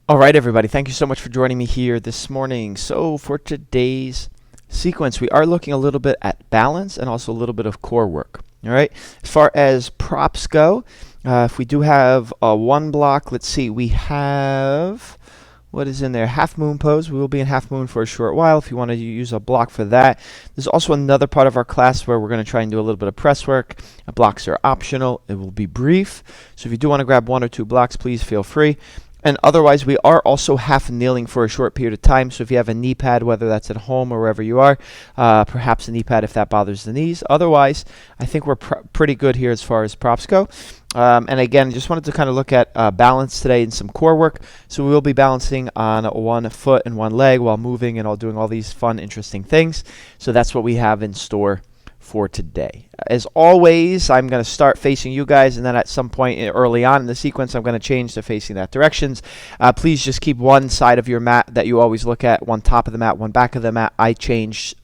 All right, everybody. Thank you so much for joining me here this morning. So for today's sequence, we are looking a little bit at balance and also a little bit of core work. All right. As far as props go, if we do have one block, let's see, we have, what is in there? Half moon pose. We will be in half moon for a short while if you want to use a block for that. There's also another part of our class where we're going to try and do a little bit of press work. Blocks are optional. It will be brief. So if you do want to grab one or two blocks, please feel free. And otherwise, we are also half kneeling for a short period of time. So if you have a knee pad, whether that's at home or wherever you are, perhaps a knee pad if that bothers the knees. Otherwise, I think we're pretty good here as far as props go. And again, just wanted to kind of look at balance today and some core work. So we will be balancing on one foot and one leg while moving and all doing all these fun, interesting things. So that's what we have in store for today. As always, I'm going to start facing you guys, and then at some point early on in the sequence, I'm going to change to facing that directions. Please just keep one side of your mat that you always look at, one top of the mat, one back of the mat. I change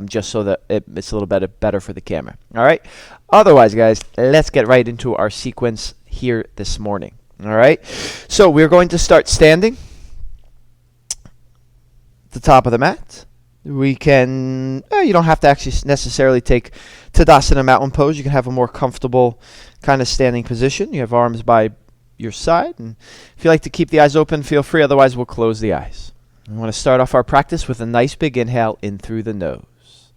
just so that it's a little bit better for the camera. All right. Otherwise, guys, let's get right into our sequence here this morning. All right. So we're going to start standing at the top of the mat. We can, you don't have to actually necessarily take Tadasana mountain pose. You can have a more comfortable kind of standing position. You have arms by your side. And if you like to keep the eyes open, feel free. Otherwise, we'll close the eyes. We want to start off our practice with a nice big inhale in through the nose.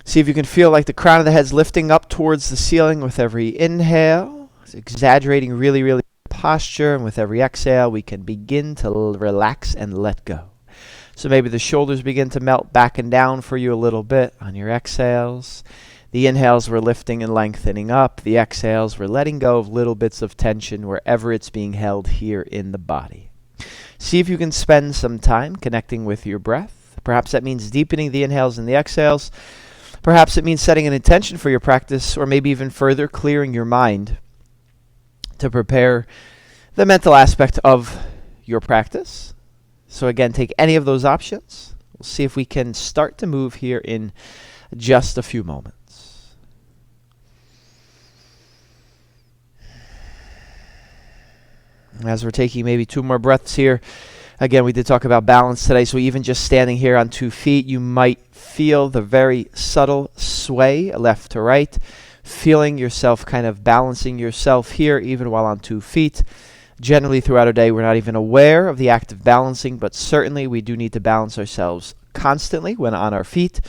See if you can feel like the crown of the head's lifting up towards the ceiling with every inhale. It's exaggerating really, really posture. And with every exhale, we can begin to relax and let go. So maybe the shoulders begin to melt back and down for you a little bit on your exhales. The inhales we're lifting and lengthening up. The exhales we're letting go of little bits of tension wherever it's being held here in the body. See if you can spend some time connecting with your breath. Perhaps that means deepening the inhales and the exhales. Perhaps it means setting an intention for your practice, or maybe even further clearing your mind to prepare the mental aspect of your practice. So again, take any of those options. We'll see if we can start to move here in just a few moments. As we're taking maybe two more breaths here, again, we did talk about balance today, so even just standing here on 2 feet, you might feel the very subtle sway left to right, feeling yourself kind of balancing yourself here even while on 2 feet. Generally, throughout our day, we're not even aware of the act of balancing, but certainly we do need to balance ourselves constantly when on our feet.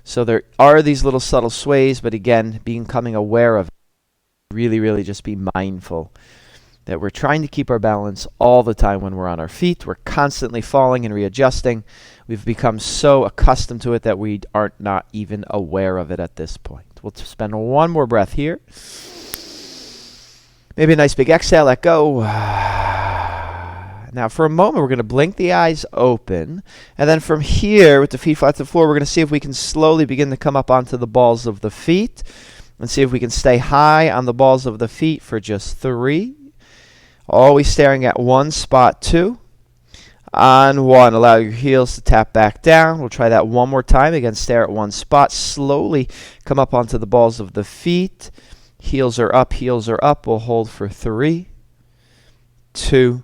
So there are these little subtle sways, but again, becoming aware of it, really, really just be mindful that we're trying to keep our balance all the time when we're on our feet. We're constantly falling and readjusting. We've become so accustomed to it that we aren't not even aware of it at this point. We'll spend one more breath here. Maybe a nice big exhale, let go. Now for a moment, we're going to blink the eyes open. And then from here, with the feet flat to the floor, we're going to see if we can slowly begin to come up onto the balls of the feet. And see if we can stay high on the balls of the feet for just 3. Always staring at one spot, 2. On 1, allow your heels to tap back down. We'll try that one more time. Again, stare at one spot. Slowly come up onto the balls of the feet. Heels are up, heels are up. We'll hold for 3, 2,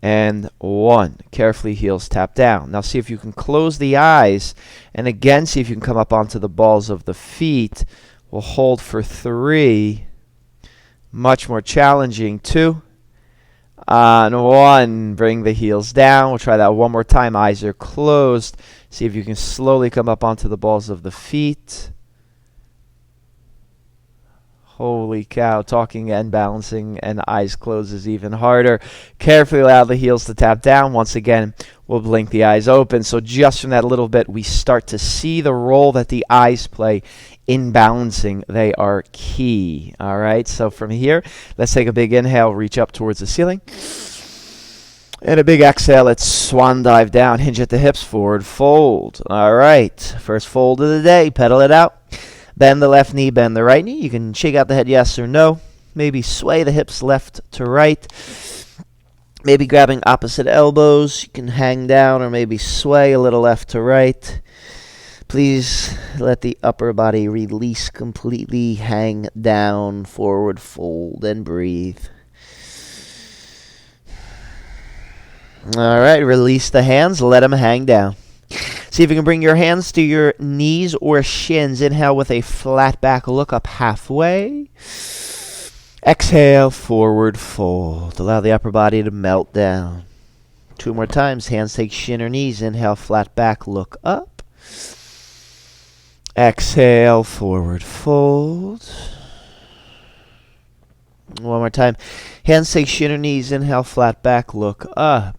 and 1. Carefully, heels tap down. Now see if you can close the eyes. And again, see if you can come up onto the balls of the feet. We'll hold for 3. Much more challenging. 2. On 1, bring the heels down. We'll try that one more time. Eyes are closed. See if you can slowly come up onto the balls of the feet. Holy cow, talking and balancing and eyes closed is even harder. Carefully allow the heels to tap down. Once again, we'll blink the eyes open. So just from that little bit, we start to see the role that the eyes play in balancing. They are key. All right, so from here, let's take a big inhale, reach up towards the ceiling. And a big exhale, let's swan dive down, hinge at the hips, forward fold. All right, first fold of the day, pedal it out. Bend the left knee, bend the right knee. You can shake out the head yes or no. Maybe sway the hips left to right. Maybe grabbing opposite elbows. You can hang down or maybe sway a little left to right. Please let the upper body release completely. Hang down, forward fold, and breathe. All right, release the hands, let them hang down. See if you can bring your hands to your knees or shins. Inhale with a flat back, look up halfway. Exhale, forward fold. Allow the upper body to melt down. 2 more times, hands take shin or knees. Inhale, flat back, look up. Exhale, forward fold. One more time. Hands take shin or knees. Inhale, flat back, look up.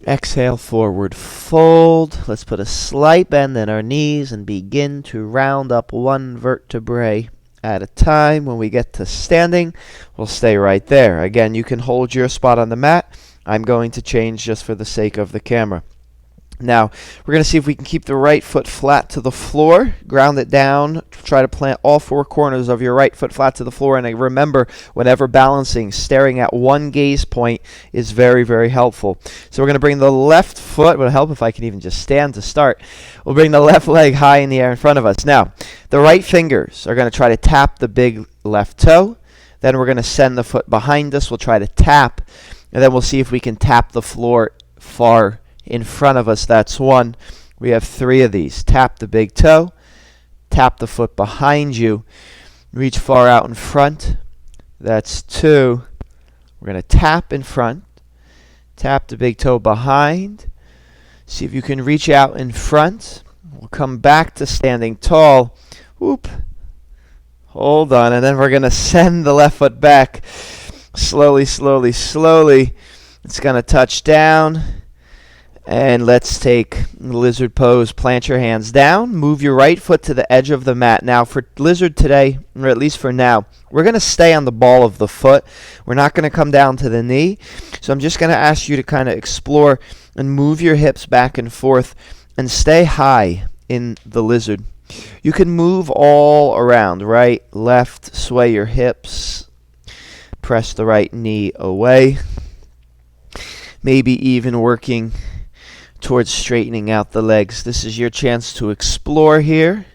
Exhale, forward fold. Let's put a slight bend in our knees and begin to round up one vertebrae at a time. When we get to standing, we'll stay right there. Again, you can hold your spot on the mat. I'm going to change just for the sake of the camera. Now, we're going to see if we can keep the right foot flat to the floor. Ground it down. Try to plant all 4 corners of your right foot flat to the floor. And remember, whenever balancing, staring at one gaze point is very, very helpful. So we're going to bring the left foot. It would help if I can even just stand to start. We'll bring the left leg high in the air in front of us. Now, the right fingers are going to try to tap the big left toe. Then we're going to send the foot behind us. We'll try to tap. And then we'll see if we can tap the floor far in front of us. That's 1. We have 3 of these. Tap the big toe. Tap the foot behind you. Reach far out in front. That's 2. We're going to tap in front. Tap the big toe behind. See if you can reach out in front. We'll come back to standing tall. Whoop. Hold on. And then we're going to send the left foot back. Slowly, slowly, slowly. It's going to touch down. And let's take lizard pose. Plant your hands down. Move your right foot to the edge of the mat. Now for lizard today, or at least for now, we're going to stay on the ball of the foot. We're not going to come down to the knee. So I'm just going to ask you to kind of explore and move your hips back and forth and stay high in the lizard. You can move all around, right, left, sway your hips. Press the right knee away. Maybe even working towards straightening out the legs. This is your chance to explore here.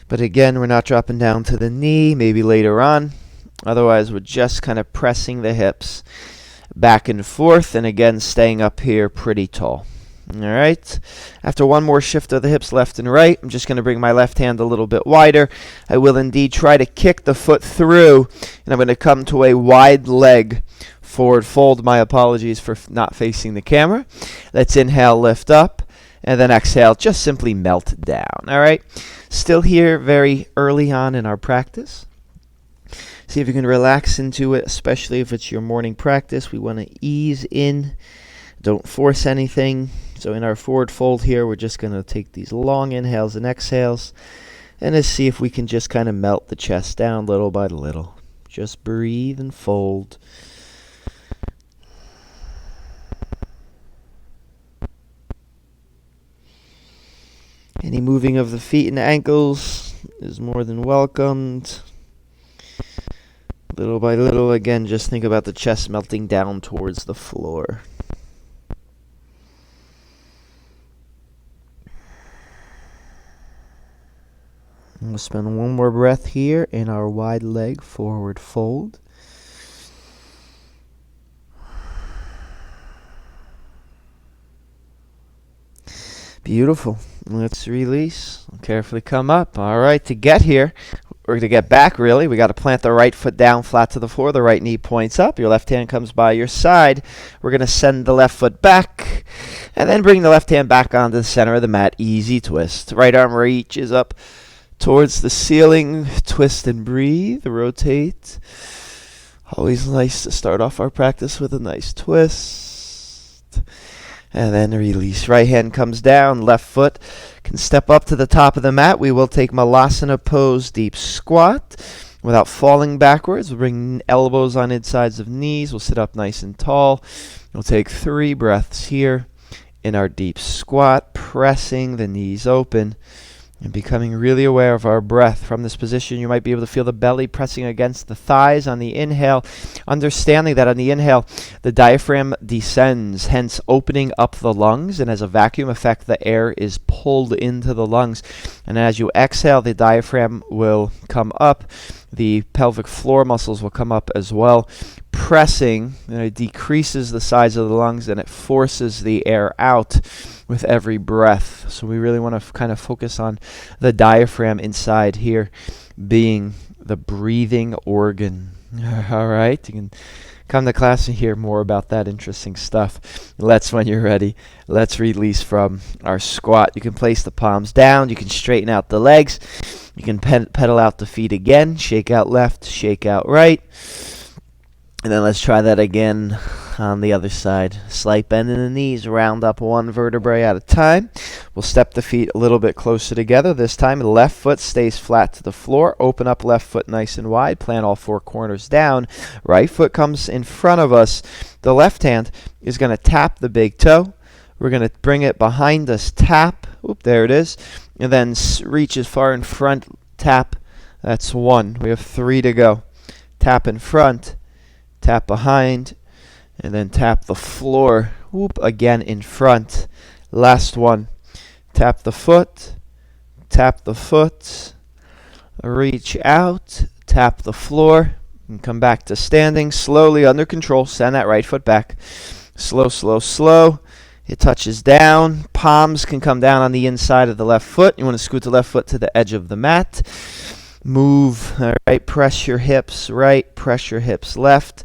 But again, we're not dropping down to the knee, maybe later on. Otherwise, we're just kind of pressing the hips back and forth, and again, staying up here pretty tall. All right. After one more shift of the hips left and right, I'm just going to bring my left hand a little bit wider. I will indeed try to kick the foot through, and I'm going to come to a wide leg forward fold. My apologies for not facing the camera. Let's inhale, lift up, and then exhale, just simply melt down. All right. Still here very early on in our practice. See if you can relax into it, especially if it's your morning practice. We want to ease in. Don't force anything. So in our forward fold here, we're just going to take these long inhales and exhales, and let's see if we can just kind of melt the chest down little by little. Just breathe and fold. Any moving of the feet and ankles is more than welcomed. Little by little, again, just think about the chest melting down towards the floor. We'll spend one more breath here in our wide leg forward fold. Beautiful. Let's release. Carefully come up. All right, to get here, or to get back really, we got to plant the right foot down flat to the floor. The right knee points up. Your left hand comes by your side. We're going to send the left foot back, and then bring the left hand back onto the center of the mat. Easy twist. Right arm reaches up towards the ceiling. Twist and breathe. Rotate. Always nice to start off our practice with a nice twist. And then release. Right hand comes down. Left foot can step up to the top of the mat. We will take Malasana pose, deep squat. Without falling backwards, we'll bring elbows on insides of knees. We'll sit up nice and tall. We'll take 3 breaths here in our deep squat, pressing the knees open and becoming really aware of our breath. From this position, you might be able to feel the belly pressing against the thighs on the inhale, understanding that on the inhale, the diaphragm descends, hence opening up the lungs, and as a vacuum effect, the air is pulled into the lungs. And as you exhale, the diaphragm will come up. The pelvic floor muscles will come up as well, pressing, it decreases the size of the lungs and it forces the air out with every breath. So we really want to kind of focus on the diaphragm inside here being the breathing organ. All right, you can come to class and hear more about that interesting stuff. When you're ready, let's release from our squat. You can place the palms down. You can straighten out the legs. You can pedal out the feet again. Shake out left, shake out right. And then let's try that again on the other side. Slight bend in the knees, round up one vertebrae at a time. We'll step the feet a little bit closer together. This time the left foot stays flat to the floor. Open up left foot nice and wide. Plant all four corners down. Right foot comes in front of us. The left hand is going to tap the big toe. We're going to bring it behind us, tap. Oop, there it is. And then reach as far in front, tap. That's one. We have three to go. Tap in front. Tap behind, and then tap the floor. Whoop, again in front. Last one. Tap the foot, reach out, tap the floor, and come back to standing. Slowly, under control, send that right foot back. Slow, slow, slow. It touches down. Palms can come down on the inside of the left foot. You want to scoot the left foot to the edge of the mat. Move, all right, press your hips right, press your hips left,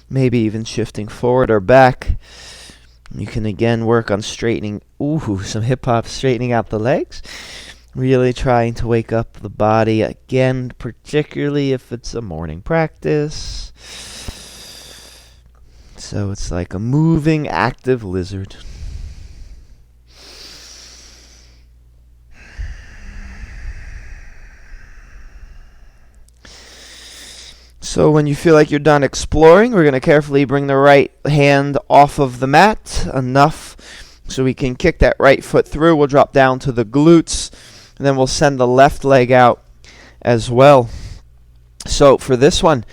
maybe even shifting forward or back. You can again work on straightening, some hip hop, straightening out the legs. Really trying to wake up the body again, particularly if it's a morning practice. So it's like a moving, active lizard. So when you feel like you're done exploring, we're going to carefully bring the right hand off of the mat, enough so we can kick that right foot through. We'll drop down to the glutes, and then we'll send the left leg out as well. So for this one,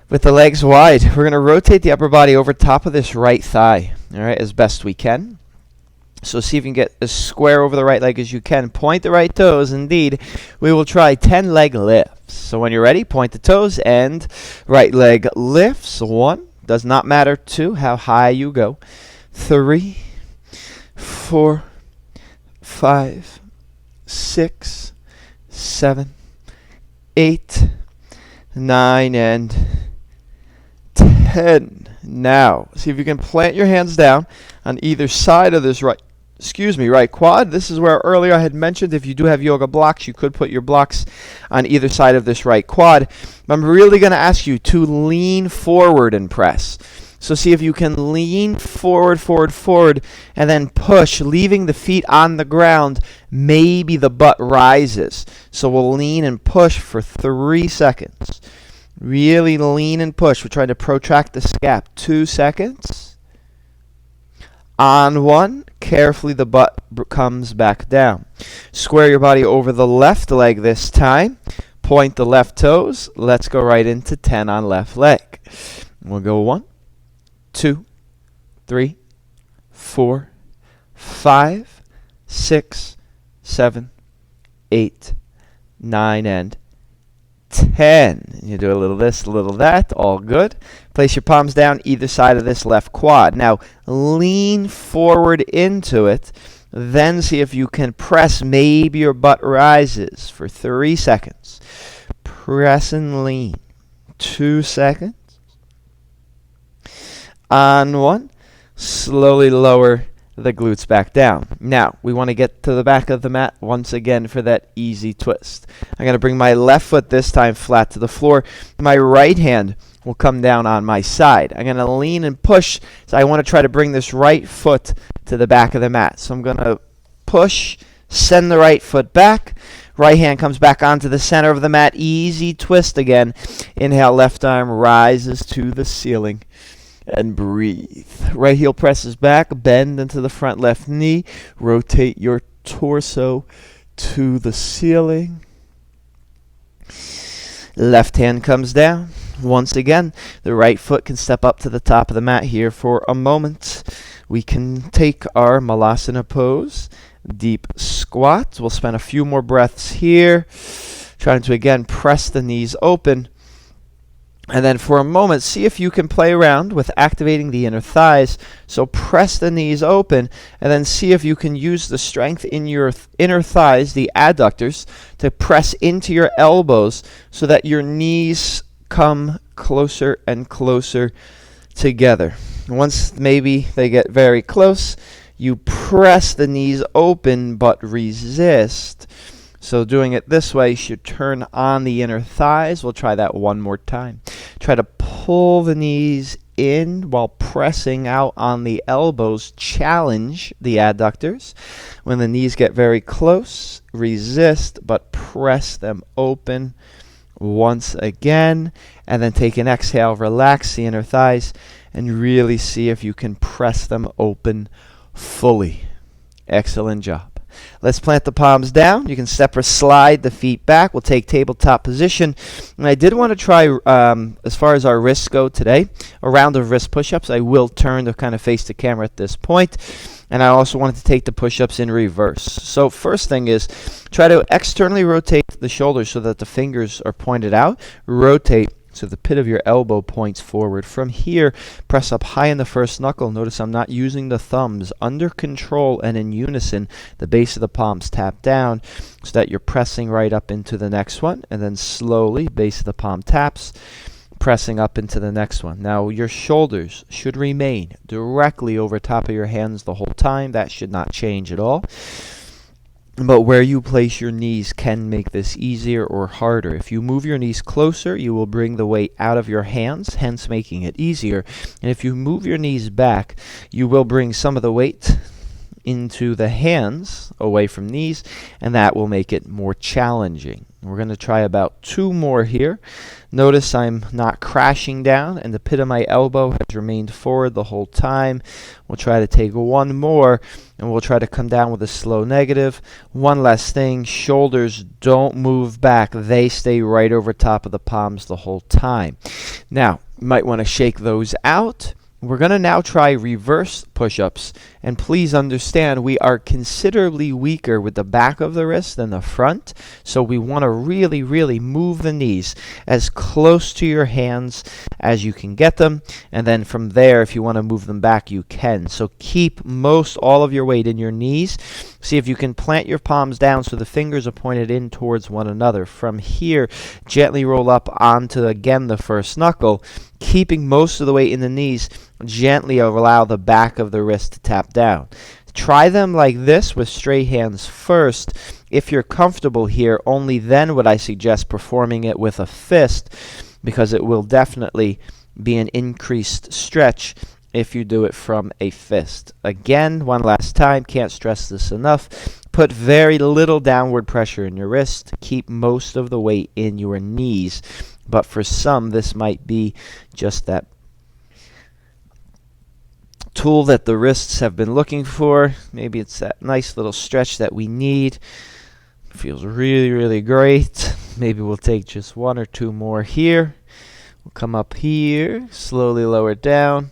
with the legs wide, we're going to rotate the upper body over top of this right thigh, all right, as best we can. So see if you can get as square over the right leg as you can. Point the right toes. Indeed, we will try 10 leg lifts. So when you're ready, point the toes and right leg lifts. 1, does not matter. 2, how high you go. 3, 4, 5, 6, 7, 8, 9, and 10. Now, see if you can plant your hands down on either side of this right quad. This is where earlier I had mentioned if you do have yoga blocks, you could put your blocks on either side of this right quad. But I'm really going to ask you to lean forward and press. So see if you can lean forward, and then push, leaving the feet on the ground. Maybe the butt rises. So we'll lean and push for 3 seconds. Really lean and push. We're trying to protract the scap. 2 seconds. On 1, carefully the butt comes back down. Square your body over the left leg this time. Point the left toes. Let's go right into 10 on left leg. We'll go 1, 2, 3, 4, 5, 6, 7, 8, 9, and 10. You do a little this, a little that, all good. Place your palms down either side of this left quad. Now lean forward into it, then see if you can press. Maybe your butt rises for 3 seconds. Press and lean. 2 seconds. On 1, slowly lower the glutes back down. Now, we want to get to the back of the mat once again for that easy twist. I'm going to bring my left foot this time flat to the floor. My right hand will come down on my side. I'm going to lean and push. So I want to try to bring this right foot to the back of the mat. So I'm going to push, send the right foot back. Right hand comes back onto the center of the mat. Easy twist again. Inhale, left arm rises to the ceiling. And breathe. Right heel presses back, bend into the front left knee, rotate your torso to the ceiling. Left hand comes down. Once again, the right foot can step up to the top of the mat here for a moment. We can take our Malasana pose, deep squat. We'll spend a few more breaths here, trying to again press the knees open. And then for a moment, see if you can play around with activating the inner thighs. So press the knees open, and then see if you can use the strength in your inner thighs, the adductors, to press into your elbows so that your knees come closer and closer together. Once maybe they get very close, you press the knees open but resist. So doing it this way should turn on the inner thighs. We'll try that one more time. Try to pull the knees in while pressing out on the elbows. Challenge the adductors. When the knees get very close, resist but press them open once again. And then take an exhale, relax the inner thighs, and really see if you can press them open fully. Excellent job. Let's plant the palms down. You can step or slide the feet back. We'll take tabletop position. And I did want to try, as far as our wrists go today, a round of wrist push-ups. I will turn to kind of face the camera at this point. And I also wanted to take the push-ups in reverse. So first thing is try to externally rotate the shoulders so that the fingers are pointed out. Rotate so the pit of your elbow points forward. From here, press up high in the first knuckle. Notice I'm not using the thumbs. Under control and in unison, the base of the palms tap down so that you're pressing right up into the next one. And then slowly, base of the palm taps, pressing up into the next one. Now your shoulders should remain directly over top of your hands the whole time. That should not change at all. But where you place your knees can make this easier or harder. If you move your knees closer, you will bring the weight out of your hands, hence making it easier. And if you move your knees back, you will bring some of the weight into the hands, away from knees, and that will make it more challenging. We're going to try about 2 more here. Notice I'm not crashing down, and the pit of my elbow has remained forward the whole time. We'll try to take 1 more, and we'll try to come down with a slow negative. One last thing, shoulders don't move back. They stay right over top of the palms the whole time. Now, you might want to shake those out. We're going to now try reverse push-ups, and please understand we are considerably weaker with the back of the wrist than the front, so we want to really move the knees as close to your hands as you can get them, and then from there, if you want to move them back, you can. So keep all of your weight in your knees. See if you can plant your palms down so the fingers are pointed in towards one another. From here, gently roll up onto, again, the first knuckle, keeping most of the weight in the knees. Gently allow the back of the wrist to tap down. Try them like this with straight hands first. If you're comfortable here, only then would I suggest performing it with a fist, because it will definitely be an increased stretch if you do it from a fist. Again, one last time, can't stress this enough. Put very little downward pressure in your wrist. Keep most of the weight in your knees. But for some, this might be just that tool that the wrists have been looking for. Maybe it's that nice little stretch that we need. Feels really great. Maybe we'll take just 1 or 2 more here. We'll come up here, slowly lower it down.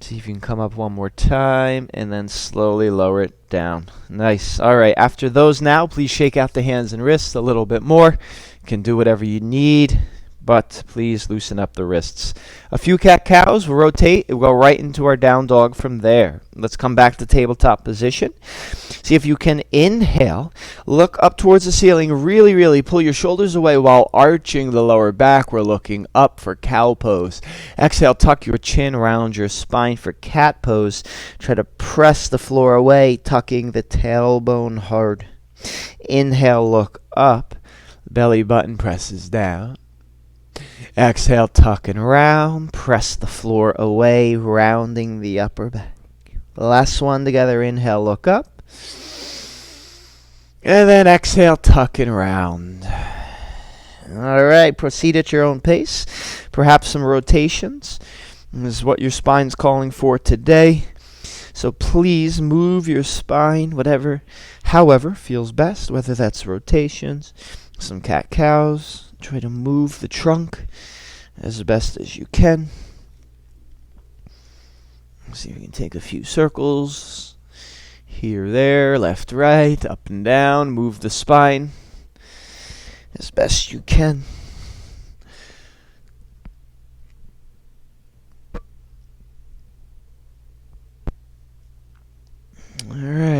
See if you can come up 1 more time, and then slowly lower it down. Nice. All right, after those now, please shake out the hands and wrists a little bit more. You can do whatever you need, but please loosen up the wrists. A few cat-cows, we'll rotate, we'll go right into our down dog from there. Let's come back to tabletop position. See if you can inhale, look up towards the ceiling, really pull your shoulders away while arching the lower back. We're looking up for cow pose. Exhale, tuck your chin around your spine for cat pose. Try to press the floor away, tucking the tailbone hard. Inhale, look up, belly button presses down. Exhale, tuck and round, press the floor away, rounding the upper back. Last one together, inhale, look up. And then exhale, tuck and round. All right, proceed at your own pace. Perhaps some rotations. This is what your spine's calling for today. So please move your spine, however feels best, whether that's rotations, some cat-cows. Try to move the trunk as best as you can. See if you can take a few circles. Here, there, left, right, up and down. Move the spine as best you can.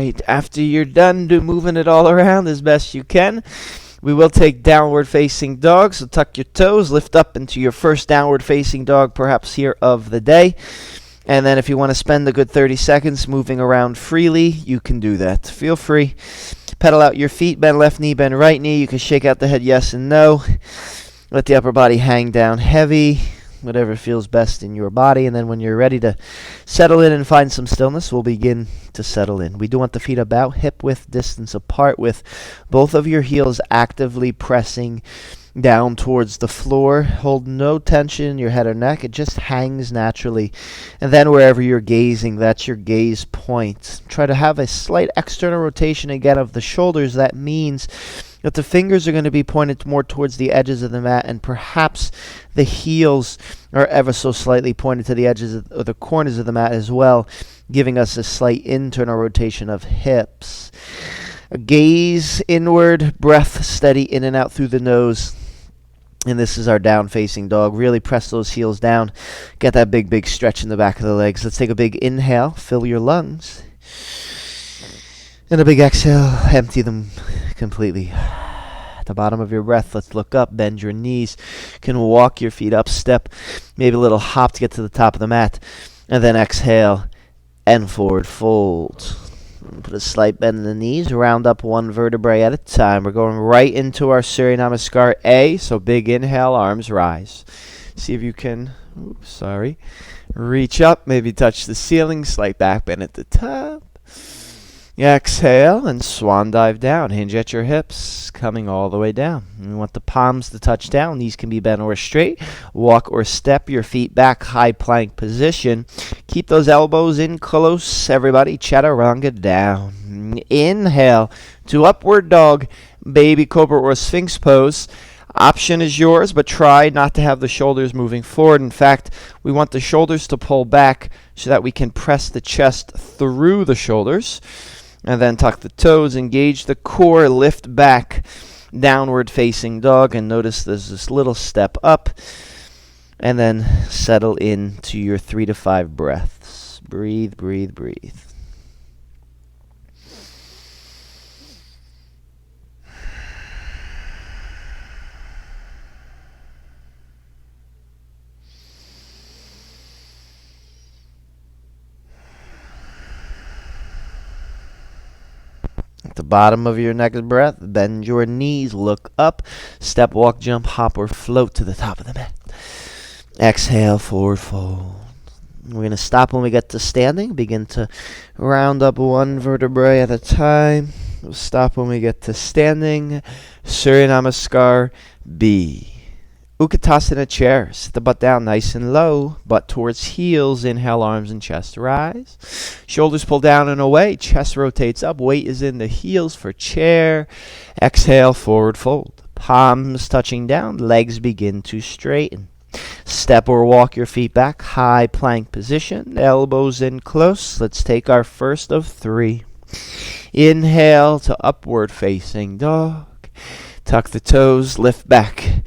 right. After you're done moving it all around as best you can, we will take downward facing dog. So tuck your toes, lift up into your first downward facing dog, perhaps here of the day. And then if you want to spend a good 30 seconds moving around freely, you can do that. Feel free. Pedal out your feet, bend left knee, bend right knee. You can shake out the head yes and no. Let the upper body hang down heavy, whatever feels best in your body. And then when you're ready to settle in and find some stillness, we'll begin to settle in. We do want the feet about hip width distance apart, with both of your heels actively pressing down towards the floor. Hold no tension in your head or neck. It just hangs naturally. And then wherever you're gazing, that's your gaze point. Try to have a slight external rotation again of the shoulders. That means that the fingers are going to be pointed more towards the edges of the mat, and perhaps the heels are ever so slightly pointed to the edges or the corners of the mat as well, giving us a slight internal rotation of hips. A gaze inward, breath steady in and out through the nose. And this is our down facing dog. Really press those heels down. Get that big stretch in the back of the legs. Let's take a big inhale. Fill your lungs. And a big exhale. Empty them completely. At the bottom of your breath, let's look up. Bend your knees. You can walk your feet up. Step. Maybe a little hop to get to the top of the mat. And then exhale and forward fold. Put a slight bend in the knees, round up one vertebrae at a time. We're going right into our Surya Namaskar A, so big inhale, arms rise. See if you can, reach up, maybe touch the ceiling, slight back bend at the top. Exhale and swan dive down. Hinge at your hips, coming all the way down. We want the palms to touch down. Knees can be bent or straight. Walk or step your feet back, high plank position. Keep those elbows in close, everybody. Chaturanga down. Inhale to upward dog, baby cobra or sphinx pose. Option is yours, but try not to have the shoulders moving forward. In fact, we want the shoulders to pull back so that we can press the chest through the shoulders. And then tuck the toes, engage the core, lift back, downward facing dog, and notice there's this little step up, and then settle into your 3 to 5 breaths. Breathe, breathe, breathe. At the bottom of your next breath, bend your knees, look up, step, walk, jump, hop, or float to the top of the mat. Exhale, forward fold. We're going to stop when we get to standing. Begin to round up one vertebrae at a time. We'll stop when we get to standing. Surya Namaskar B. Utkatasana chair. Sit the butt down nice and low. Butt towards heels. Inhale, arms and chest rise. Shoulders pull down and away. Chest rotates up. Weight is in the heels for chair. Exhale, forward fold. Palms touching down. Legs begin to straighten. Step or walk your feet back. High plank position. Elbows in close. Let's take our first of 3. Inhale to upward facing dog. Tuck the toes. Lift back.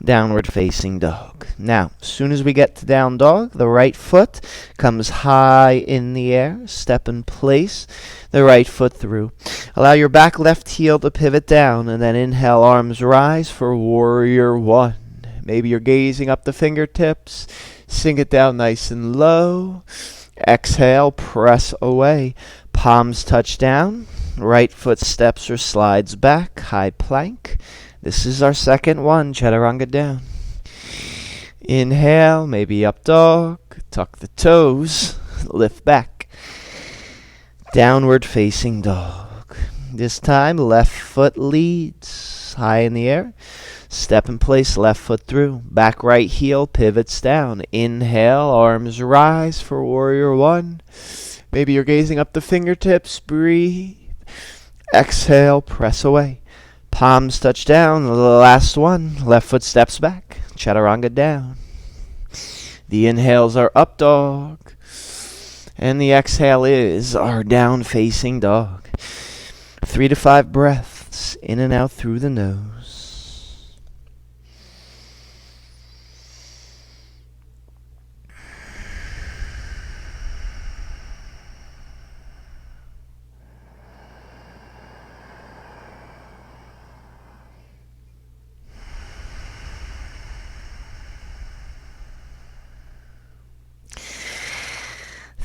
Downward facing dog. Now, as soon as we get to down dog, the right foot comes high in the air. Step in place, the right foot through. Allow your back left heel to pivot down, and then inhale, arms rise for warrior 1. Maybe you're gazing up the fingertips. Sink it down nice and low. Exhale, press away. Palms touch down. Right foot steps or slides back. High plank. This is our second one, Chaturanga down. Inhale, maybe up dog. Tuck the toes. Lift back. Downward facing dog. This time, left foot leads. High in the air. Step in place, left foot through. Back right heel pivots down. Inhale, arms rise for warrior 1. Maybe you're gazing up the fingertips. Breathe. Exhale, press away. Palms touch down. The last one. Left foot steps back. Chaturanga down. The inhales are up dog. And the exhale is our down facing dog. 3 to 5 breaths in and out through the nose.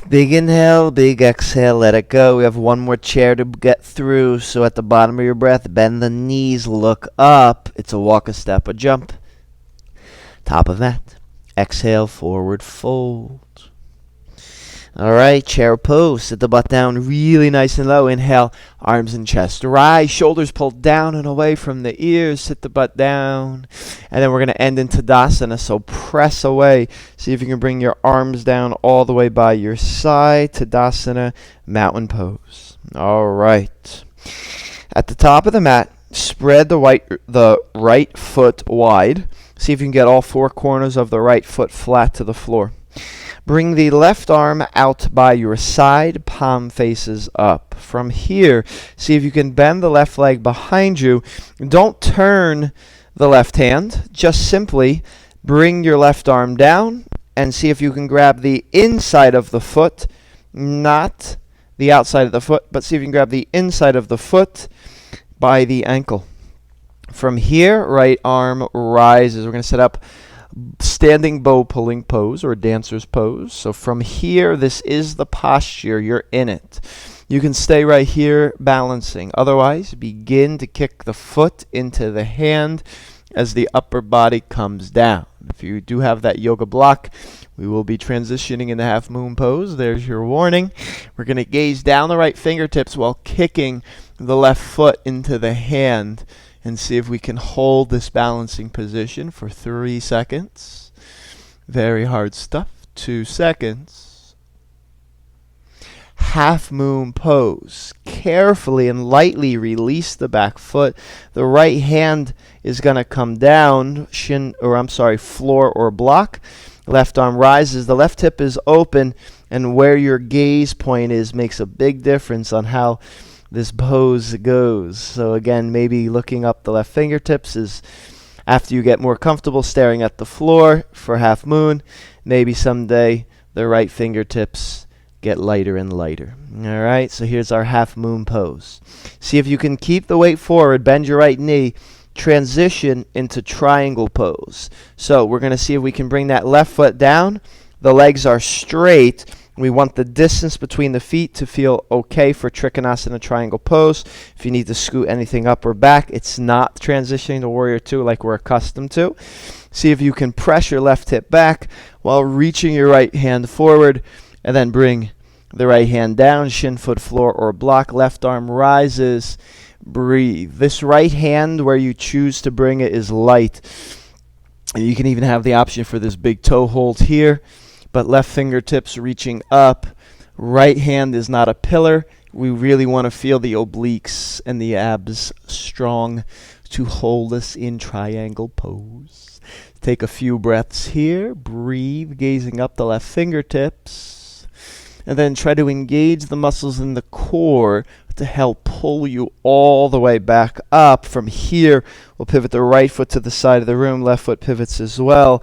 Big inhale, big exhale, let it go. We have one more chair to get through. So at the bottom of your breath, bend the knees, look up. It's a walk, a step, a jump. Top of mat. Exhale, forward fold. All right, chair pose. Sit the butt down really nice and low. Inhale, arms and chest rise. Shoulders pulled down and away from the ears. Sit the butt down. And then we're going to end in Tadasana. So press away. See if you can bring your arms down all the way by your side. Tadasana, mountain pose. All right. At the top of the mat, spread the right foot wide. See if you can get all four corners of the right foot flat to the floor. Bring the left arm out by your side, palm faces up. From here, see if you can bend the left leg behind you. Don't turn the left hand. Just simply bring your left arm down and see if you can grab the inside of the foot, not the outside of the foot, but see if you can grab the inside of the foot by the ankle. From here, right arm rises. We're going to set up standing bow pulling pose or dancer's pose. So from here, this is the posture. You're in it. You can stay right here balancing. Otherwise, begin to kick the foot into the hand as the upper body comes down. If you do have that yoga block, we will be transitioning into half moon pose. There's your warning. We're going to gaze down the right fingertips while kicking the left foot into the hand. And see if we can hold this balancing position for 3 seconds. Very hard stuff. 2 seconds. Half moon pose. Carefully and lightly release the back foot. The right hand is going to come down, floor or block. Left arm rises. The left hip is open, and where your gaze point is makes a big difference on how this pose goes. So again, maybe looking up the left fingertips is after you get more comfortable staring at the floor for half moon. Maybe someday the right fingertips get lighter and lighter. All right, so here's our half moon pose. See if you can keep the weight forward, bend your right knee, transition into triangle pose. So we're going to see if we can bring that left foot down. The legs are straight. We want the distance between the feet to feel okay for Trikonasana triangle pose. If you need to scoot anything up or back, it's not transitioning to Warrior Two like we're accustomed to. See if you can press your left hip back while reaching your right hand forward, and then bring the right hand down, shin, foot, floor, or block. Left arm rises. Breathe. This right hand, where you choose to bring it, is light. You can even have the option for this big toe hold here. But left fingertips reaching up. Right hand is not a pillar. We really want to feel the obliques and the abs strong to hold us in triangle pose. Take a few breaths here. Breathe, gazing up the left fingertips. And then try to engage the muscles in the core to help pull you all the way back up. From here, we'll pivot the right foot to the side of the room. Left foot pivots as well.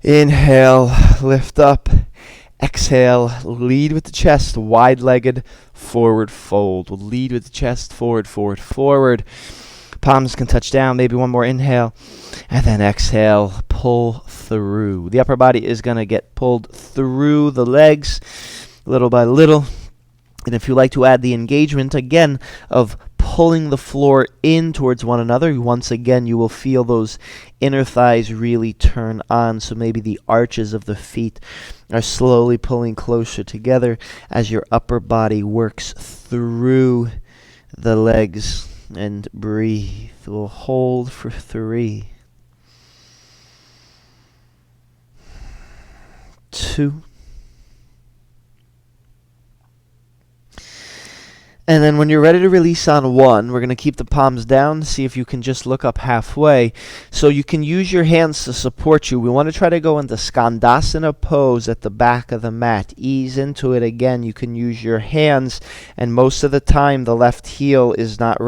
Inhale, lift up. Exhale, lead with the chest, wide-legged, forward fold. We'll lead with the chest, forward, forward, forward. Palms can touch down, maybe one more inhale. And then exhale, pull through. The upper body is going to get pulled through the legs little by little. And if you like to add the engagement, again, of pulling the floor in towards one another, once again, you will feel those inner thighs really turn on. So maybe the arches of the feet are slowly pulling closer together as your upper body works through the legs. And breathe. We'll hold for 3, 2, and then when you're ready to release on 1, we're going to keep the palms down. See if you can just look up halfway. So you can use your hands to support you. We want to try to go into Skandasana pose at the back of the mat. Ease into it again. You can use your hands, and most of the time the left heel is not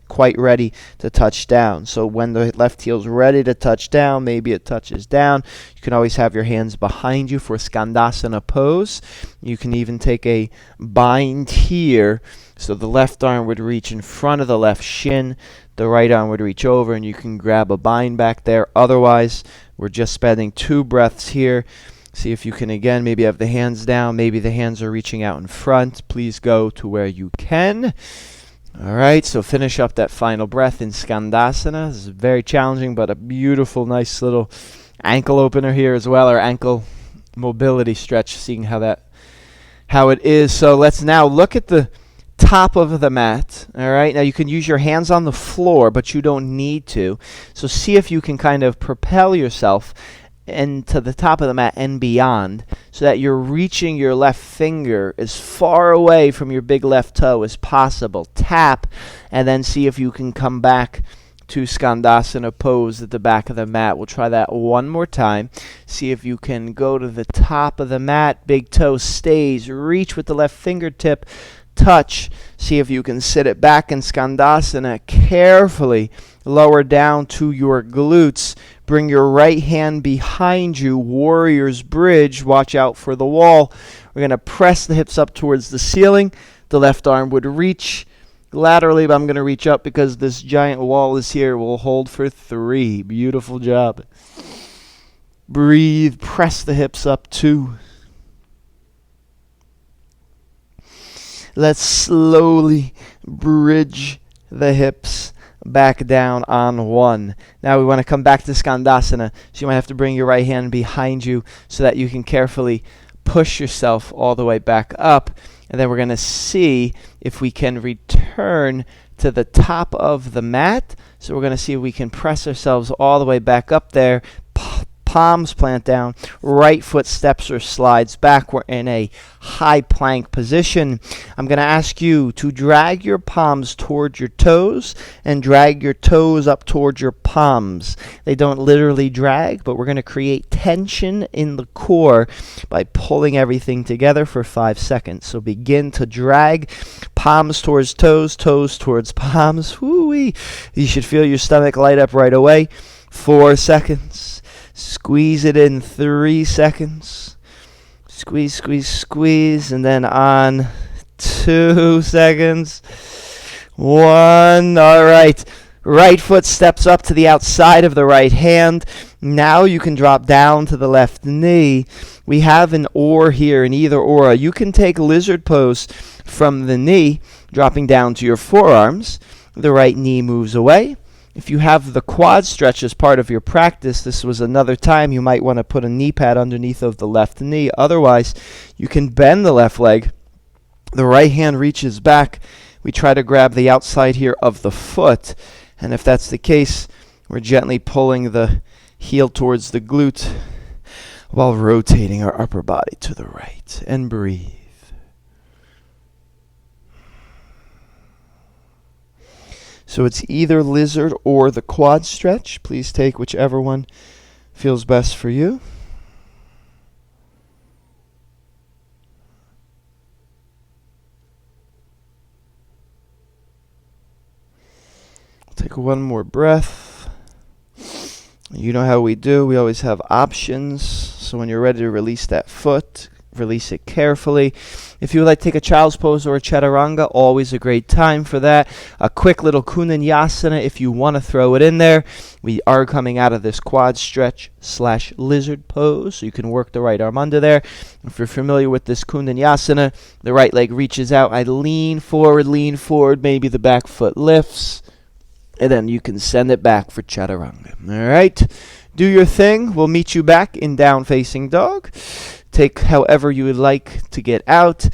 quite ready to touch down. So when the left heel's ready to touch down, maybe it touches down. You can always have your hands behind you for Skandasana pose. You can even take a bind here. So the left arm would reach in front of the left shin. The right arm would reach over, and you can grab a bind back there. Otherwise, we're just spending 2 breaths here. See if you can, again, maybe have the hands down, maybe the hands are reaching out in front. Please go to where you can. All right, so finish up that final breath in Skandasana. This is very challenging, but a beautiful, nice little ankle opener here as well, or ankle mobility stretch, seeing how it is. So let's now look at the top of the mat. All right, now you can use your hands on the floor, but you don't need to. So see if you can kind of propel yourself into the top of the mat and beyond, so that you're reaching your left finger as far away from your big left toe as possible. Tap, and then see if you can come back to Skandasana pose at the back of the mat. We'll try that one more time. See if you can go to the top of the mat, big toe stays, reach with the left fingertip, touch. See if you can sit it back in Skandasana. Carefully lower down to your glutes. Bring your right hand behind you, warrior's bridge. Watch out for the wall. We're going to press the hips up towards the ceiling. The left arm would reach laterally, but I'm going to reach up because this giant wall is here. We'll hold for 3. Beautiful job. Breathe. Press the hips up 2. Let's slowly bridge the hips back down on 1. Now we want to come back to Skandasana. So you might have to bring your right hand behind you so that you can carefully push yourself all the way back up. And then we're going to see if we can return to the top of the mat. So we're going to see if we can press ourselves all the way back up there. Palms plant down, right foot steps or slides back. We're in a high plank position. I'm going to ask you to drag your palms toward your toes and drag your toes up toward your palms. They don't literally drag, but we're going to create tension in the core by pulling everything together for 5 seconds. So begin to drag palms towards toes, toes towards palms. Woo-wee. You should feel your stomach light up right away. 4 seconds. Squeeze it in 3 seconds. Squeeze, squeeze, squeeze. And then on 2 seconds. 1. All right. Right foot steps up to the outside of the right hand. Now you can drop down to the left knee. We have an or here, an either or. You can take lizard pose from the knee, dropping down to your forearms. The right knee moves away. If you have the quad stretch as part of your practice, this was another time you might want to put a knee pad underneath of the left knee. Otherwise, you can bend the left leg. The right hand reaches back. We try to grab the outside here of the foot. And if that's the case, we're gently pulling the heel towards the glute while rotating our upper body to the right. And breathe. So it's either lizard or the quad stretch. Please take whichever one feels best for you. Take one more breath. You know how we do. We always have options. So when you're ready to release that foot, release it carefully. If you would like to take a child's pose or a chaturanga, always a great time for that. A quick little kunanyasana if you want to throw it in there. We are coming out of this quad stretch / lizard pose, so you can work the right arm under there. If you're familiar with this kunanyasana, the right leg reaches out. I lean forward, maybe the back foot lifts, and then you can send it back for chaturanga. All right, do your thing. We'll meet you back in down facing dog. Take however you would like to get out.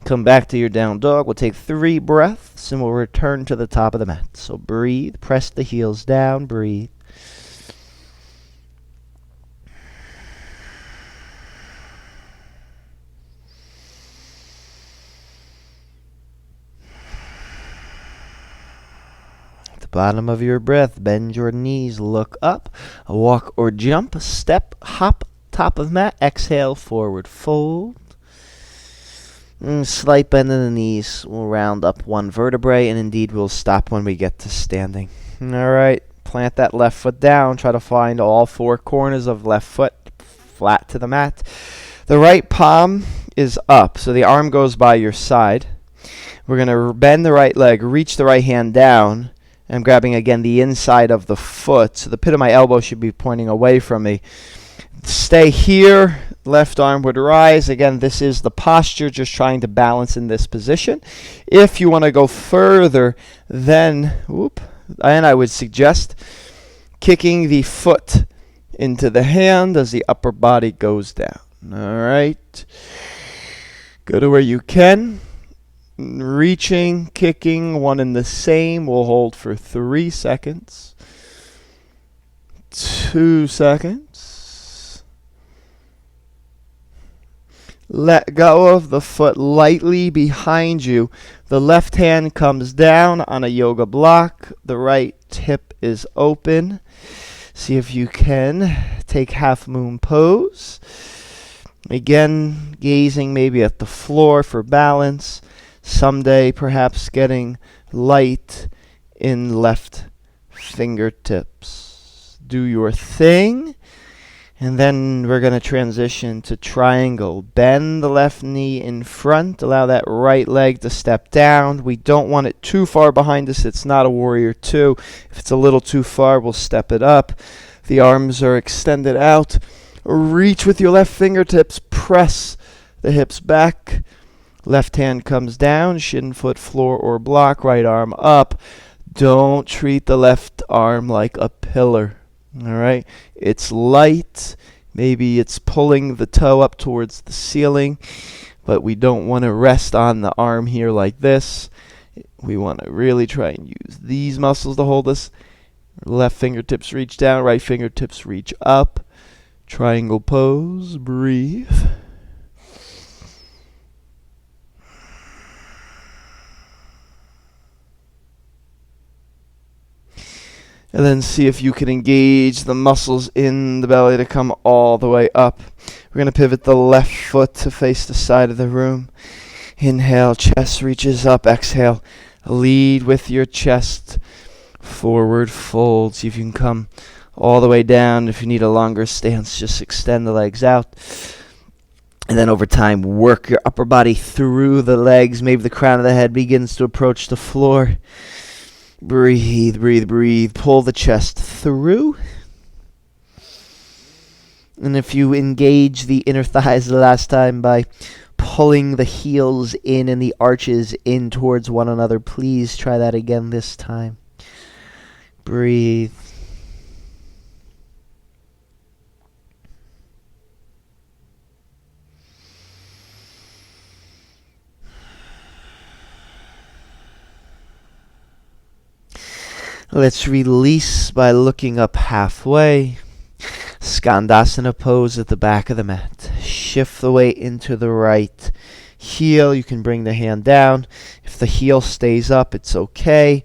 Come back to your down dog. We'll take 3 breaths and we'll return to the top of the mat. So breathe. Press the heels down. Breathe. At the bottom of your breath, bend your knees. Look up. Walk or jump. Step. Hop. Top of mat, exhale, forward fold. Slight bend in the knees. We'll round up 1 vertebrae, and indeed we'll stop when we get to standing. All right, plant that left foot down. Try to find all 4 corners of left foot flat to the mat. The right palm is up, so the arm goes by your side. We're going to bend the right leg, reach the right hand down. I'm grabbing again the inside of the foot, so the pit of my elbow should be pointing away from me. Stay here. left arm would rise. Again, this is the posture, just trying to balance in this position. If you want to go further, then, and I would suggest kicking the foot into the hand as the upper body goes down. All right. Go to where you can. Reaching, kicking, one and the same. We'll hold for 3 seconds. 2 seconds. Let go of the foot lightly behind you. The left hand comes down on a yoga block. The right hip is open. See if you can take half moon pose. Again, gazing maybe at the floor for balance. Someday, perhaps getting light in left fingertips. Do your thing. And then we're going to transition to triangle. Bend the left knee in front. Allow that right leg to step down. We don't want it too far behind us. It's not a warrior two. If it's a little too far, we'll step it up. The arms are extended out. Reach with your left fingertips. Press the hips back. Left hand comes down. Shin, foot, floor, or block. Right arm up. Don't treat the left arm like a pillar. All right, it's light. Maybe it's pulling the toe up towards the ceiling, but we don't want to rest on the arm here like this. We want to really try and use these muscles to hold us. Left fingertips reach down, right fingertips reach up. Triangle pose, breathe. And then see if you can engage the muscles in the belly to come all the way up. We're going to pivot the left foot to face the side of the room. Inhale, chest reaches up. Exhale, lead with your chest. Forward fold. See if you can come all the way down. If you need a longer stance, just extend the legs out. And then over time, work your upper body through the legs. Maybe the crown of the head begins to approach the floor. Breathe, breathe, breathe. Pull the chest through. And if you engage the inner thighs the last time by pulling the heels in and the arches in towards one another, please try that again this time. Breathe. Let's release by looking up halfway. Skandasana pose at the back of the mat. Shift the weight into the right heel. You can bring the hand down. If the heel stays up, it's okay.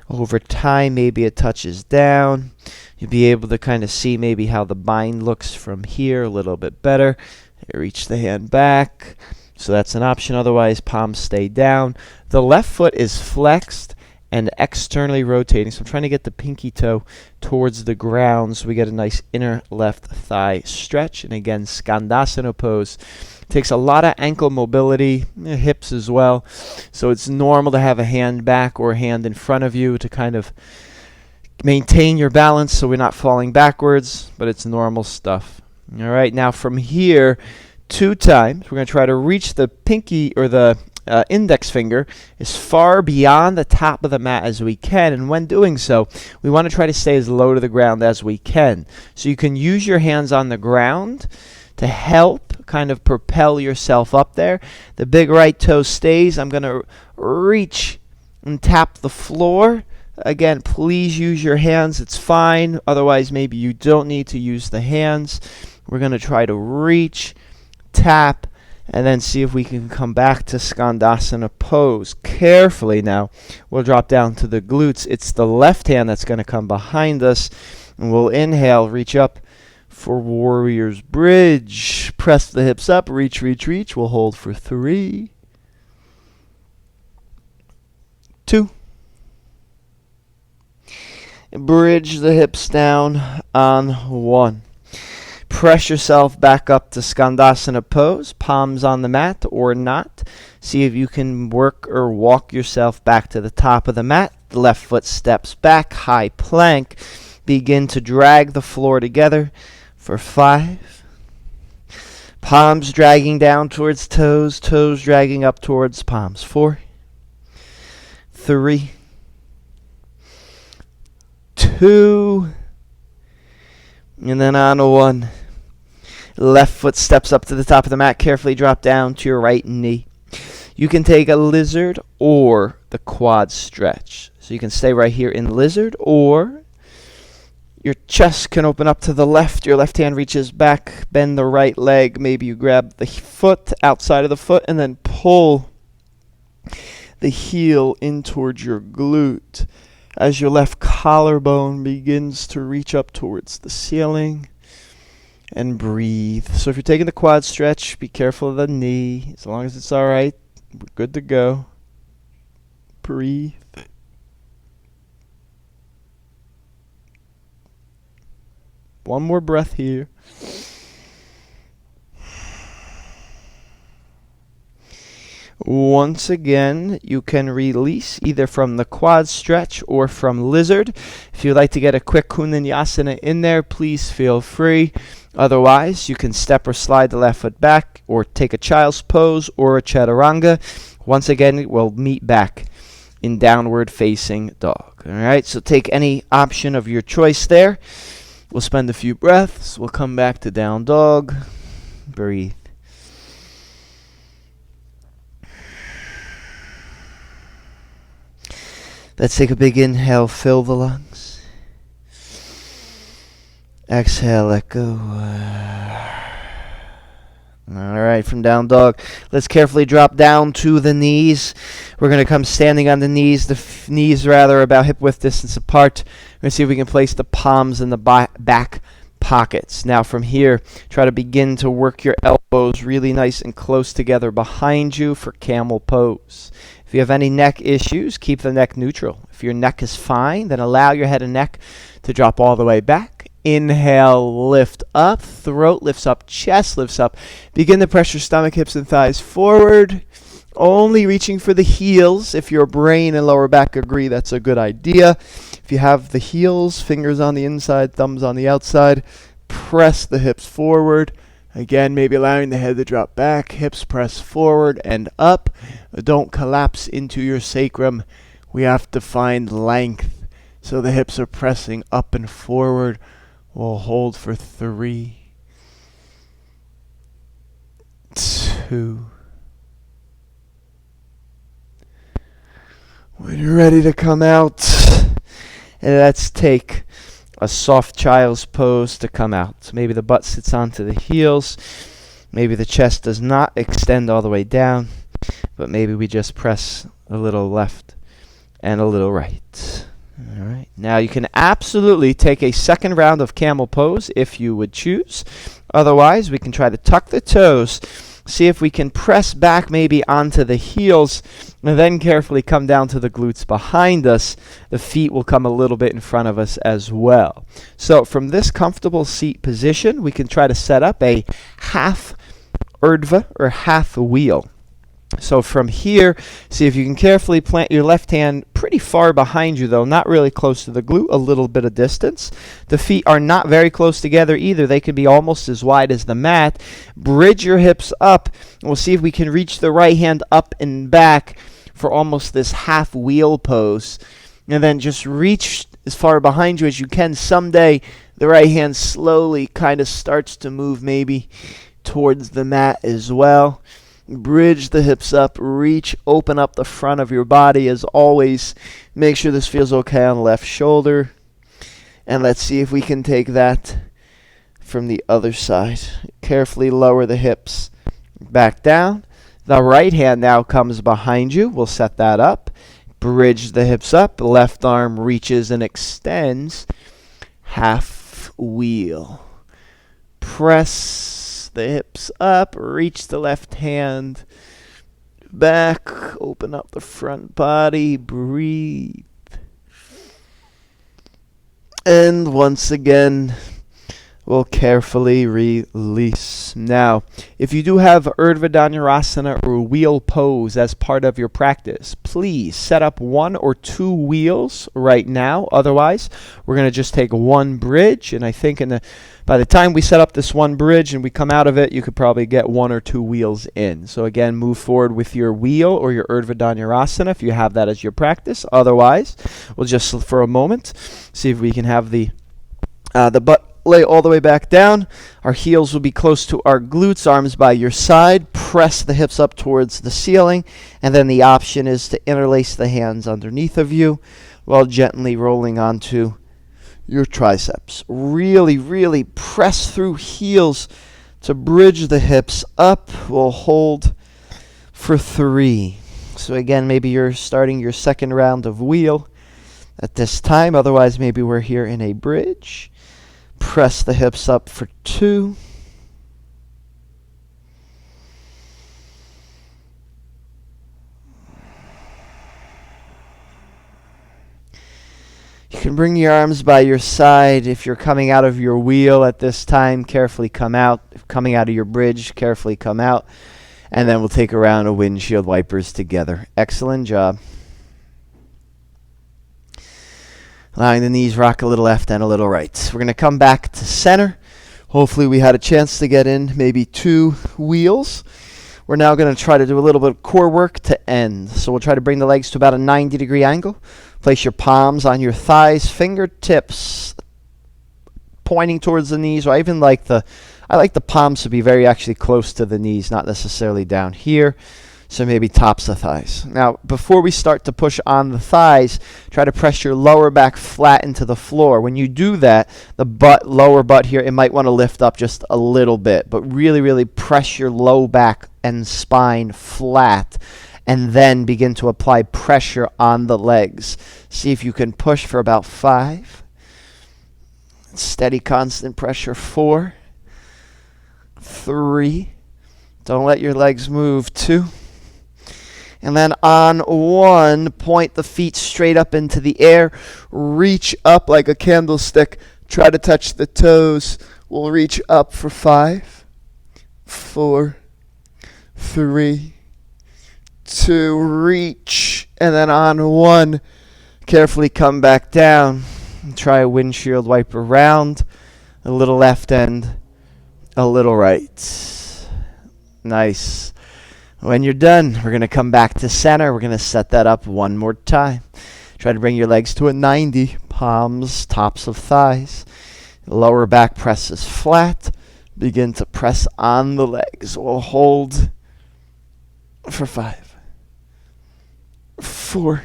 Over time, maybe it touches down. You'll be able to kind of see maybe how the bind looks from here a little bit better. Reach the hand back. So that's an option. Otherwise, palms stay down. The left foot is flexed and externally rotating. So I'm trying to get the pinky toe towards the ground so we get a nice inner left thigh stretch. And again, Skandasana pose. Takes a lot of ankle mobility, hips as well. So it's normal to have a hand back or a hand in front of you to kind of maintain your balance so we're not falling backwards, but it's normal stuff. All right, now from here, 2 times, we're going to try to reach the pinky or the index finger as far beyond the top of the mat as we can, and when doing so, we want to try to stay as low to the ground as we can. So you can use your hands on the ground to help kind of propel yourself up there. The big right toe stays. I'm going to reach and tap the floor. Again, please use your hands. It's fine. Otherwise, maybe you don't need to use the hands. We're going to try to reach, tap, and then see if we can come back to Skandasana pose. Carefully now, we'll drop down to the glutes. It's the left hand that's going to come behind us. And we'll inhale, reach up for Warrior's Bridge. Press the hips up, reach, reach, reach. We'll hold for 3, 2. Bridge the hips down on 1. Press yourself back up to Skandasana pose, palms on the mat or not. See if you can work or walk yourself back to the top of the mat. The left foot steps back, high plank. Begin to drag the floor together for 5. Palms dragging down towards toes, toes dragging up towards palms. 4, 3, 2, and then on to 1. Left foot steps up to the top of the mat. Carefully drop down to your right knee. You can take a lizard or the quad stretch. So you can stay right here in lizard, or your chest can open up to the left. Your left hand reaches back. Bend the right leg. Maybe you grab the foot, outside of the foot, and then pull the heel in towards your glute as your left collarbone begins to reach up towards the ceiling. And breathe. So if you're taking the quad stretch, be careful of the knee. As long as it's all right, we're good to go. Breathe. One more breath here. Once again, you can release either from the quad stretch or from lizard. If you'd like to get a quick Kundalini in there, please feel free. Otherwise, you can step or slide the left foot back, or take a child's pose or a chaturanga. Once again, we'll meet back in downward facing dog. All right, so take any option of your choice there. We'll spend a few breaths. We'll come back to down dog. Breathe. Let's take a big inhale, fill the lungs. Exhale, let go. Alright, from down dog, let's carefully drop down to the knees. We're going to come standing on the knees, knees about hip width distance apart. We're going to see if we can place the palms in the back pockets. Now from here, try to begin to work your elbows really nice and close together behind you for camel pose. If you have any neck issues, keep the neck neutral. If your neck is fine, then allow your head and neck to drop all the way back. Inhale, lift up, throat lifts up, chest lifts up. Begin to press your stomach, hips, and thighs forward. Only reaching for the heels. If your brain and lower back agree, that's a good idea. If you have the heels, fingers on the inside, thumbs on the outside, press the hips forward. Again, maybe allowing the head to drop back, hips press forward and up. Don't collapse into your sacrum. We have to find length, so the hips are pressing up and forward. We'll hold for 3, 2. When you're ready to come out, and let's take a soft child's pose to come out. So maybe the butt sits onto the heels. Maybe the chest does not extend all the way down, but maybe we just press a little left and a little right. All right. Now you can absolutely take a second round of camel pose if you would choose. Otherwise, we can try to tuck the toes, see if we can press back maybe onto the heels, and then carefully come down to the glutes behind us. The feet will come a little bit in front of us as well. So from this comfortable seat position, we can try to set up a half urdhva or half wheel. So from here, see if you can carefully plant your left hand pretty far behind you, though, not really close to the glute, a little bit of distance. The feet are not very close together either. They can be almost as wide as the mat. Bridge your hips up. We'll see if we can reach the right hand up and back for almost this half wheel pose. And then just reach as far behind you as you can. Someday, the right hand slowly kind of starts to move maybe towards the mat as well. Bridge the hips up, reach, open up the front of your body as always. Make sure this feels okay on the left shoulder. And let's see if we can take that from the other side. Carefully lower the hips back down. The right hand now comes behind you. We'll set that up. Bridge the hips up. Left arm reaches and extends. Half wheel. Press the hips up, reach the left hand back, open up the front body, breathe. And once again, We'll carefully release. Now, if you do have Urdhva Dhanurasana or wheel pose as part of your practice, please set up 1 or 2 wheels right now. Otherwise, we're going to just take one bridge, and I think by the time we set up this one bridge and we come out of it, you could probably get 1 or 2 wheels in. So again, move forward with your wheel or your Urdhva Dhanurasana if you have that as your practice. Otherwise, we'll just for a moment see if we can have the butt lay all the way back down. Our heels will be close to our glutes, arms by your side. Press the hips up towards the ceiling. And then the option is to interlace the hands underneath of you while gently rolling onto your triceps. Really, really press through heels to bridge the hips up. We'll hold for 3. So again, maybe you're starting your second round of wheel at this time. Otherwise, maybe we're here in a bridge. Press the hips up for 2. You can bring your arms by your side. If you're coming out of your wheel at this time, carefully come out. If coming out of your bridge, carefully come out. And then we'll take a round of windshield wipers together. Excellent job. Allowing the knees rock a little left and a little right. We're going to come back to center. Hopefully we had a chance to get in maybe 2 wheels. We're now going to try to do a little bit of core work to end. So we'll try to bring the legs to about a 90-degree angle. Place your palms on your thighs, fingertips pointing towards the knees. Or I like the palms to be very actually close to the knees, not necessarily down here. So maybe tops of thighs. Now, before we start to push on the thighs, try to press your lower back flat into the floor. When you do that, the lower butt here, it might want to lift up just a little bit. But really, really press your low back and spine flat. And then begin to apply pressure on the legs. See if you can push for about 5. Steady, constant pressure. 4. 3. Don't let your legs move. 2. And then on 1, point the feet straight up into the air. Reach up like a candlestick. Try to touch the toes. We'll reach up for 5, 4, 3, 2. Reach. And then on 1, carefully come back down. Try a windshield wiper round. A little left end. A little right. Nice. When you're done, we're going to come back to center. We're going to set that up one more time. Try to bring your legs to a 90. Palms, tops of thighs. Lower back presses flat. Begin to press on the legs. We'll hold for 5, 4,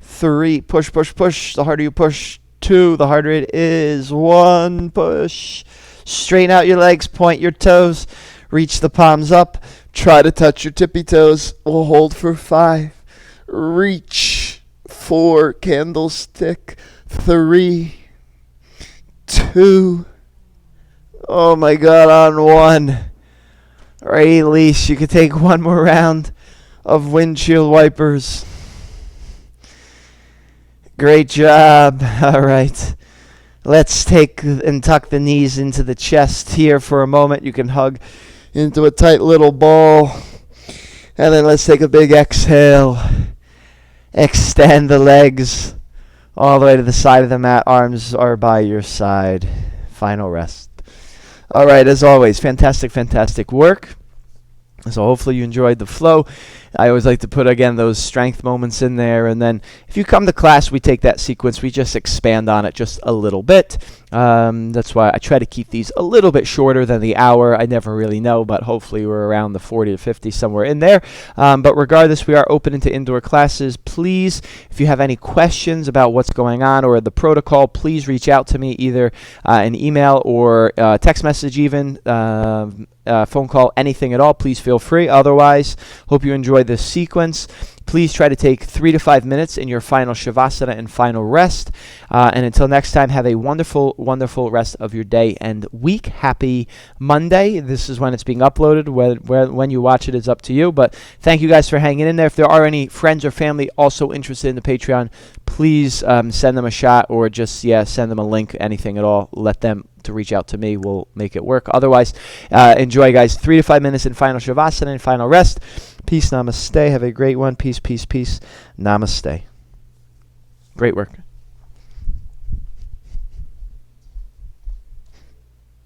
3. Push, push, push. The harder you push, 2. The harder it is. 1. Push. Straighten out your legs. Point your toes. Reach the palms up. Try to touch your tippy toes. We'll hold for 5. Reach. 4. Candlestick. 3. 2. Oh my God, on 1. Release. You could take one more round of windshield wipers. Great job. All right. Let's take and tuck the knees into the chest here for a moment. You can hug into a tight little ball. And then let's take a big exhale. Extend the legs all the way to the side of the mat. Arms are by your side. Final rest. All right, as always, fantastic, fantastic work. So hopefully you enjoyed the flow. I always like to put, again, those strength moments in there. And then if you come to class, we take that sequence. We just expand on it just a little bit. That's why I try to keep these a little bit shorter than the hour. I never really know, but hopefully we're around the 40 to 50, somewhere in there. But regardless, we are open into indoor classes. Please, if you have any questions about what's going on or the protocol, please reach out to me, either an email or text message even. Phone call, anything at all, please feel free. Otherwise, hope you enjoyed this sequence. Please try to take 3 to 5 minutes in your final Shavasana and final rest. And until next time, have a wonderful, wonderful rest of your day and week. Happy Monday. This is when it's being uploaded. When you watch it is up to you. But thank you guys for hanging in there. If there are any friends or family also interested in the Patreon, please send them a shot or just, send them a link, anything at all. Let them to reach out to me. We'll make it work. Otherwise, enjoy, guys. 3 to 5 minutes in final Shavasana and final rest. Peace, namaste. Have a great one. Peace, peace, peace. Namaste. Great work.